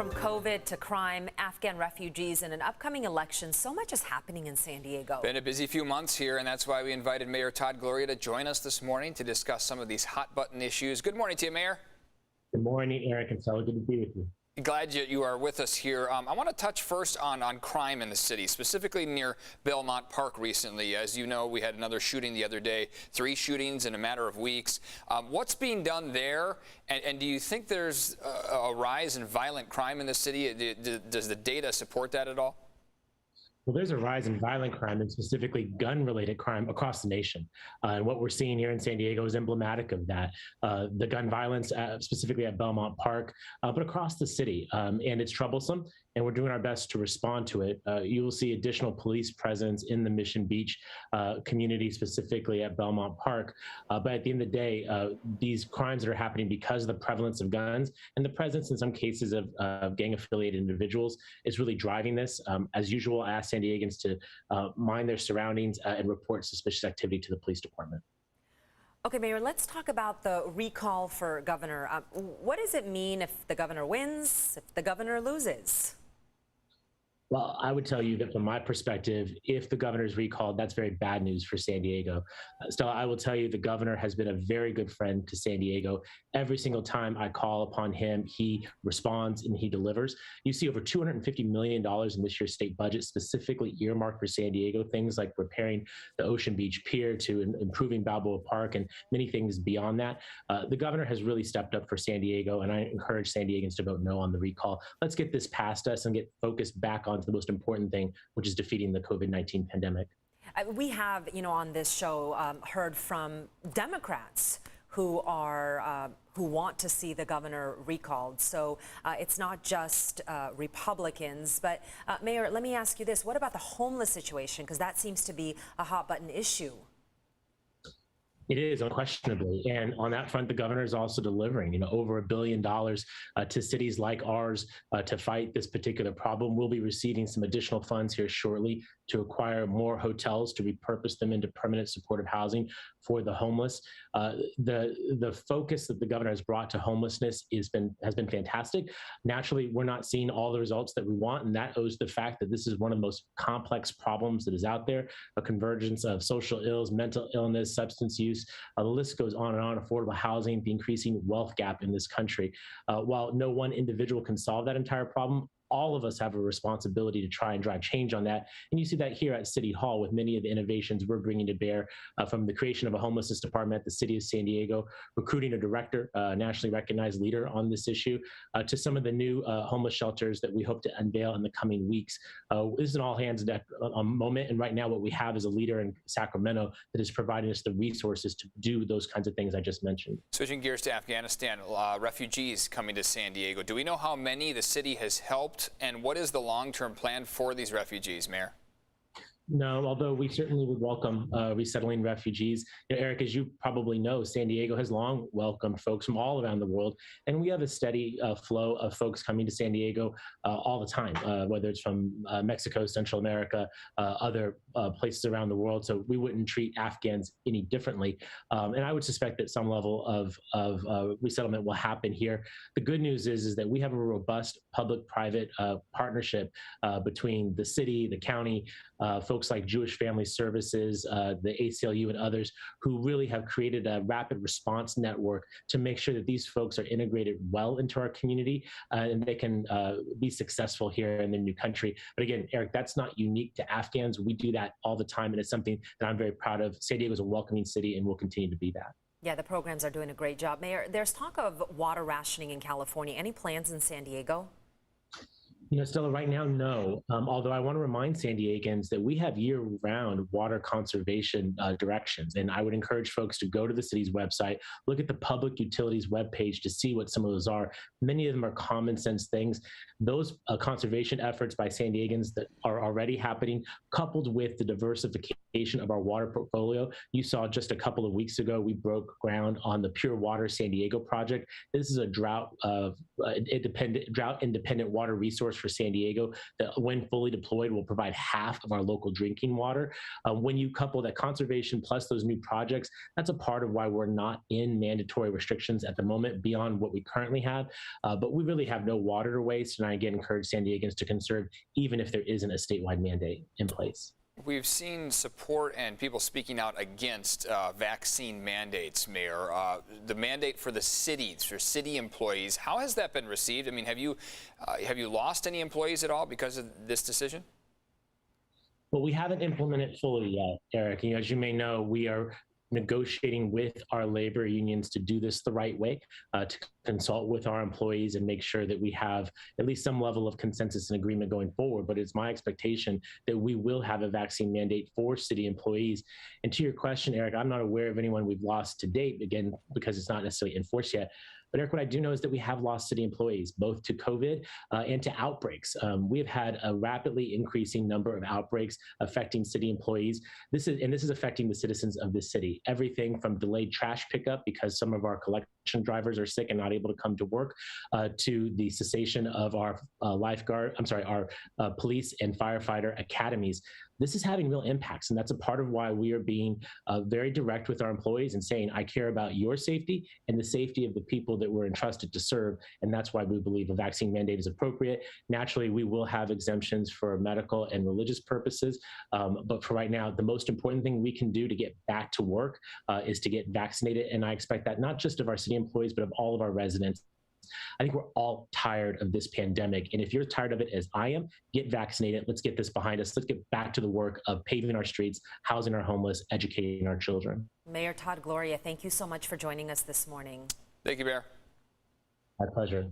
From COVID to crime, Afghan refugees, and an upcoming election, so much is happening in San Diego. Been a busy few months here, and that's why we invited Mayor Todd Gloria to join us this morning to discuss some of these hot-button issues. Good morning to you, Mayor. Good morning, Eric and Sally. Good to be with you. Glad you are with us here. I want to touch first on crime in the city, specifically near Belmont Park recently. As you know, we had another shooting the other day, 3 shootings in a matter of weeks. What's being done there, and do you think there's a rise in violent crime in the city? Does the data support that at all? Well, there's a rise in violent crime and specifically gun-related crime across the nation. And what we're seeing here in San Diego is emblematic of that. The gun violence, specifically at Belmont Park, but across the city. And it's troublesome, and we're doing our best to respond to it. You will see additional police presence in the Mission Beach community, specifically at Belmont Park. But at the end of the day, these crimes that are happening because of the prevalence of guns and the presence in some cases of gang-affiliated individuals is really driving this. As usual, I ask San Diegans to mind their surroundings and report suspicious activity to the police department. Okay, Mayor, let's talk about the recall for governor. What does it mean if the governor wins, if the governor loses? Well, I would tell you that from my perspective, if the governor is recalled, that's very bad news for San Diego. Stella, I will tell you the governor has been a very good friend to San Diego. Every single time I call upon him, he responds and he delivers. You see over $250 million in this year's state budget, specifically earmarked for San Diego, things like repairing the Ocean Beach Pier to improving Balboa Park and many things beyond that. The governor has really stepped up for San Diego, and I encourage San Diegans to vote no on the recall. Let's get this past us and get focused back on the most important thing, which is defeating the COVID-19 pandemic. We have, on this show, heard from Democrats who want to see the governor recalled. So it's not just Republicans. But Mayor, let me ask you this. What about the homeless situation? Because that seems to be a hot button issue. It is, unquestionably. And on that front, the governor is also delivering, over $1 billion to cities like ours to fight this particular problem. We'll be receiving some additional funds here shortly to acquire more hotels, to repurpose them into permanent supportive housing for the homeless. The focus that the governor has brought to homelessness has been fantastic. Naturally, we're not seeing all the results that we want, and that owes to the fact that this is one of the most complex problems that is out there, a convergence of social ills, mental illness, substance use. The list goes on and on. Affordable housing, the increasing wealth gap in this country. While no one individual can solve that entire problem, all of us have a responsibility to try and drive change on that. And you see that here at City Hall with many of the innovations we're bringing to bear, from the creation of a homelessness department at the City of San Diego, recruiting a director, nationally recognized leader on this issue, to some of the new homeless shelters that we hope to unveil in the coming weeks. This is an all hands deck moment. And right now what we have is a leader in Sacramento that is providing us the resources to do those kinds of things I just mentioned. Switching gears to Afghanistan, refugees coming to San Diego. Do we know how many the city has helped? And what is the long-term plan for these refugees, Mayor? No, although we certainly would welcome resettling refugees. Eric, as you probably know, San Diego has long welcomed folks from all around the world, and we have a steady flow of folks coming to San Diego all the time, whether it's from Mexico, Central America, other places around the world. So we wouldn't treat Afghans any differently. And I would suspect that some level of resettlement will happen here. The good news is that we have a robust public-private partnership between the city, the county, folks like Jewish Family Services, the ACLU, and others who really have created a rapid response network to make sure that these folks are integrated well into our community and they can be successful here in their new country. But again, Eric, that's not unique to Afghans. We do that all the time, and it's something that I'm very proud of. San Diego is a welcoming city and will continue to be that. Yeah, the programs are doing a great job. Mayor, there's talk of water rationing in California. Any plans in San Diego? Stella, right now, no. Although I want to remind San Diegans that we have year-round water conservation directions, and I would encourage folks to go to the city's website, look at the public utilities webpage to see what some of those are. Many of them are common sense things. Those conservation efforts by San Diegans that are already happening, coupled with the diversification of our water portfolio. You saw just a couple of weeks ago, we broke ground on the Pure Water San Diego project. This is a drought-independent water resource for San Diego that, when fully deployed, will provide half of our local drinking water. When you couple that conservation plus those new projects, that's a part of why we're not in mandatory restrictions at the moment beyond what we currently have. But we really have no water to waste, and I again encourage San Diegans to conserve, even if there isn't a statewide mandate in place. We've seen support and people speaking out against vaccine mandates, Mayor. The mandate for the cities, for city employees, how has that been received? I mean, have you lost any employees at all because of this decision? Well, we haven't implemented fully yet, Eric. As you may know, we are negotiating with our labor unions to do this the right way, to consult with our employees and make sure that we have at least some level of consensus and agreement going forward. But it's my expectation that we will have a vaccine mandate for city employees. And to your question, Eric, I'm not aware of anyone we've lost to date, again, because it's not necessarily enforced yet. But Eric, what I do know is that we have lost city employees, both to COVID and to outbreaks. We have had a rapidly increasing number of outbreaks affecting city employees. This is affecting the citizens of this city. Everything from delayed trash pickup because some of our collection drivers are sick and not able to come to work, to the cessation of our police and firefighter academies. This is having real impacts, and that's a part of why we are being very direct with our employees and saying, I care about your safety and the safety of the people that we're entrusted to serve, and that's why we believe a vaccine mandate is appropriate. Naturally, we will have exemptions for medical and religious purposes, but for right now, the most important thing we can do to get back to work is to get vaccinated, and I expect that not just of our city employees, but of all of our residents. I think we're all tired of this pandemic. And if you're tired of it as I am, get vaccinated. Let's get this behind us. Let's get back to the work of paving our streets, housing our homeless, educating our children. Mayor Todd Gloria, thank you so much for joining us this morning. Thank you, Mayor. My pleasure.